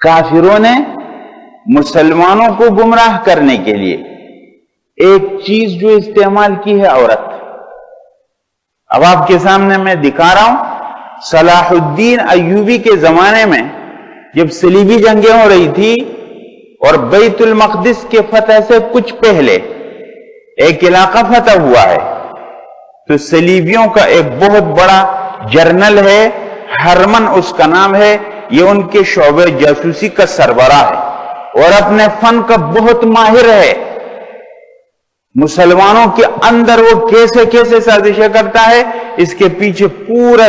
کافروں نے مسلمانوں کو گمراہ کرنے کے لیے ایک چیز جو استعمال کی ہے عورت. اب آپ کے سامنے میں دکھا رہا ہوں، صلاح الدین ایوبی کے زمانے میں جب صلیبی جنگیں ہو رہی تھی اور بیت المقدس کے فتح سے کچھ پہلے ایک علاقہ فتح ہوا ہے، تو صلیبیوں کا ایک بہت بڑا جرنل ہے، ہرمن اس کا نام ہے، یہ ان کے شعبے جاسوسی کا سربراہ ہے اور اپنے فن کا بہت ماہر ہے. مسلمانوں کے اندر وہ کیسے کیسے سازشیں کرتا ہے، اس کے پیچھے پورا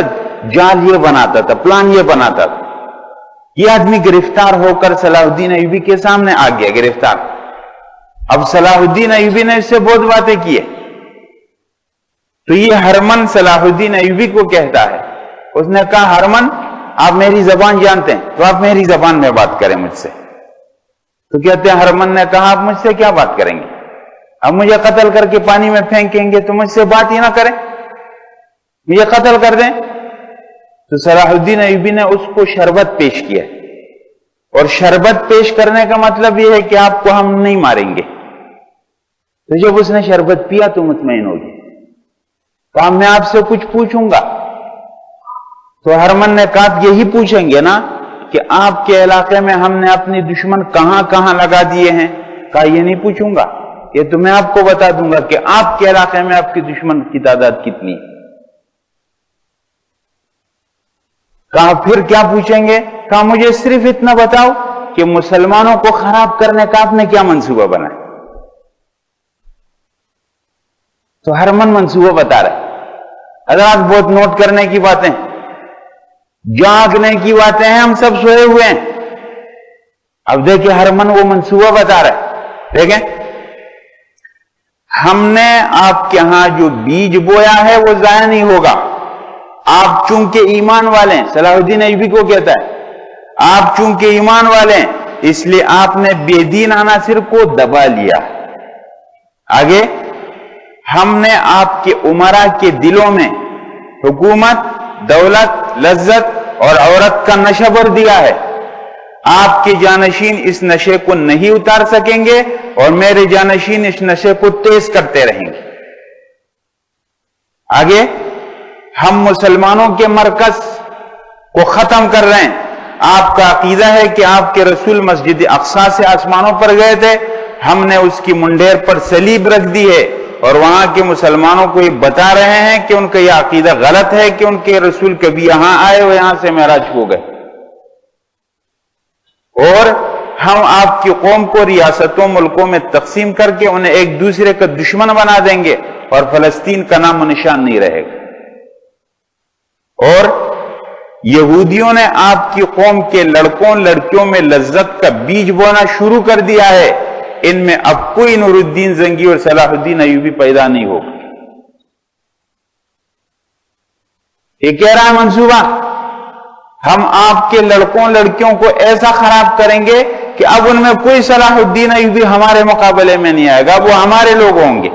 جال یہ بناتا تھا، پلان یہ بناتا تھا. یہ آدمی گرفتار ہو کر صلاح الدین ایوبی کے سامنے آ گیا گرفتار. اب صلاح الدین ایوبی نے اس سے بہت باتیں کی ہے، تو یہ ہرمن صلاح الدین ایوبی کو کہتا ہے. اس نے کہا ہرمن آپ میری زبان جانتے ہیں تو آپ میری زبان میں بات کریں مجھ سے. تو کہتے ہیں ہرمن نے کہا آپ مجھ سے کیا بات کریں گے، اب مجھے قتل کر کے پانی میں پھینکیں گے تو مجھ سے بات ہی نہ کریں، مجھے قتل کر دیں. تو صلاح الدین ایوبی نے اس کو شربت پیش کیا، اور شربت پیش کرنے کا مطلب یہ ہے کہ آپ کو ہم نہیں ماریں گے. تو جب اس نے شربت پیا تو مطمئن ہوگی. تو میں آپ سے کچھ پوچھوں گا. تو ہرمن نے کہا یہی پوچھیں گے نا کہ آپ کے علاقے میں ہم نے اپنی دشمن کہاں کہاں لگا دیے ہیں. کہا یہ نہیں پوچھوں گا، یہ تو میں آپ کو بتا دوں گا کہ آپ کے علاقے میں آپ کی دشمن کی تعداد کتنی ہے. کہا پھر کیا پوچھیں گے. کہا مجھے صرف اتنا بتاؤ کہ مسلمانوں کو خراب کرنے کا آپ نے کیا منصوبہ بنایا. تو ہرمن منصوبہ بتا رہے. حضرات بہت نوٹ کرنے کی باتیں، جاگنے کی باتیں ہیں، ہم سب سوئے ہوئے ہیں. اب دیکھیں ہرمن وہ منصوبہ بتا رہے. دیکھیں ہم نے آپ کے ہاں جو بیج بویا ہے وہ ضائع نہیں ہوگا. آپ چونکہ ایمان والے ہیں، صلاح الدین ایوبی کو کہتا ہے آپ چونکہ ایمان والے ہیں اس لیے آپ نے بے دین عناصر کو دبا لیا. آگے ہم نے آپ کے امراء کے دلوں میں حکومت، دولت، لذت اور عورت کا نشہ بھر دیا ہے. آپ کے جانشین اس نشے کو نہیں اتار سکیں گے اور میرے جانشین اس نشے کو تیز کرتے رہیں گے. آگے ہم مسلمانوں کے مرکز کو ختم کر رہے ہیں. آپ کا عقیدہ ہے کہ آپ کے رسول مسجد اقصی سے آسمانوں پر گئے تھے، ہم نے اس کی منڈیر پر صلیب رکھ دی ہے اور وہاں کے مسلمانوں کو یہ بتا رہے ہیں کہ ان کا یہ عقیدہ غلط ہے کہ ان کے رسول کبھی یہاں آئے اور یہاں سے معراج ہو گئے. اور ہم آپ کی قوم کو ریاستوں ملکوں میں تقسیم کر کے انہیں ایک دوسرے کا دشمن بنا دیں گے اور فلسطین کا نام و نشان نہیں رہے گا. اور یہودیوں نے آپ کی قوم کے لڑکوں لڑکیوں میں لذت کا بیج بونا شروع کر دیا ہے. ان میں اب کوئی نور الدین زنگی اور صلاح الدین ایوبی پیدا نہیں ہوگا. یہ کہہ رہا ہے منصوبہ، ہم آپ کے لڑکوں لڑکیوں کو ایسا خراب کریں گے کہ اب ان میں کوئی صلاح الدین ایوبی ہمارے مقابلے میں نہیں آئے گا، وہ ہمارے لوگ ہوں گے.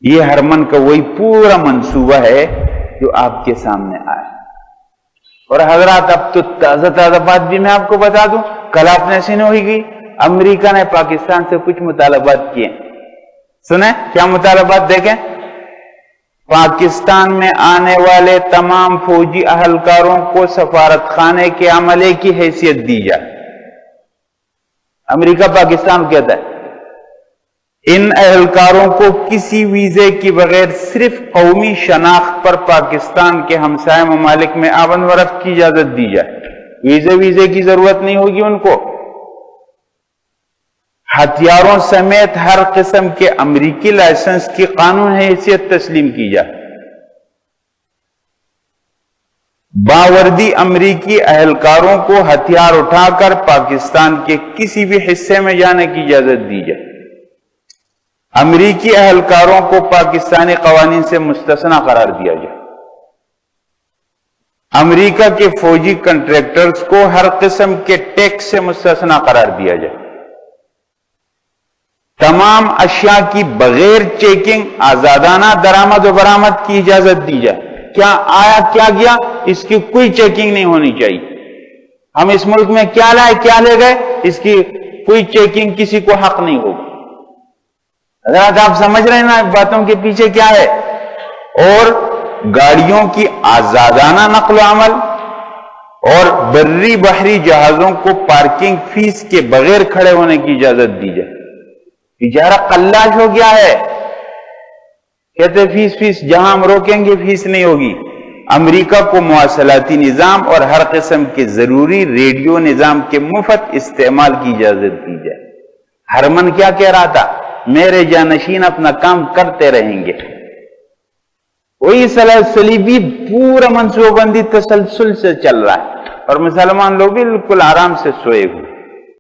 یہ ہرمن کا وہی پورا منصوبہ ہے جو آپ کے سامنے آیا. اور حضرات اب تو تازہ تازہ بات بھی میں آپ کو بتا دوں. کل آپ نے سنی ہوگی امریکہ نے پاکستان سے کچھ مطالبات کیے. سنیں کیا مطالبات؟ دیکھیں پاکستان میں آنے والے تمام فوجی اہلکاروں کو سفارت خانے کے عملے کی حیثیت دی جائے. امریکہ پاکستان کہتا ہے ان اہلکاروں کو کسی ویزے کی بغیر صرف قومی شناخت پر پاکستان کے ہمسائے ممالک میں آمد و رفت کی اجازت دی جائے. ویزے کی ضرورت نہیں ہوگی ان کو. ہتھیاروں سمیت ہر قسم کے امریکی لائسنس کی قانون حیثیت تسلیم کی جائے. باوردی امریکی اہلکاروں کو ہتھیار اٹھا کر پاکستان کے کسی بھی حصے میں جانے کی اجازت دی جائے. امریکی اہلکاروں کو پاکستانی قوانین سے مستثنی قرار دیا جائے. امریکہ کے فوجی کنٹریکٹرز کو ہر قسم کے ٹیکس سے مستثنی قرار دیا جائے. تمام اشیاء کی بغیر چیکنگ آزادانہ درآمد و برآمد کی اجازت دی جائے. کیا آیا کیا گیا، اس کی کوئی چیکنگ نہیں ہونی چاہیے. ہم اس ملک میں کیا لائے کیا لے گئے، اس کی کوئی چیکنگ کسی کو حق نہیں ہوگا۔ حضرات آپ سمجھ رہے ہیں نا باتوں کے پیچھے کیا ہے؟ اور گاڑیوں کی آزادانہ نقل و حمل اور بری بحری جہازوں کو پارکنگ فیس کے بغیر کھڑے ہونے کی اجازت دی جائے۔ تجارہ قلاش ہو گیا ہے، کہتے فیس جہاں ہم روکیں گے فیس نہیں ہوگی۔ امریکہ کو مواصلاتی نظام اور ہر قسم کے ضروری ریڈیو نظام کے مفت استعمال کی اجازت دی جائے۔ ہرمن کیا کہہ رہا تھا؟ میرے جانشین اپنا کام کرتے رہیں گے۔ وہی صلیبی پورا منصوبہ بندی تسلسل سے چل رہا ہے اور مسلمان لوگ بالکل آرام سے سوئے ہوئے۔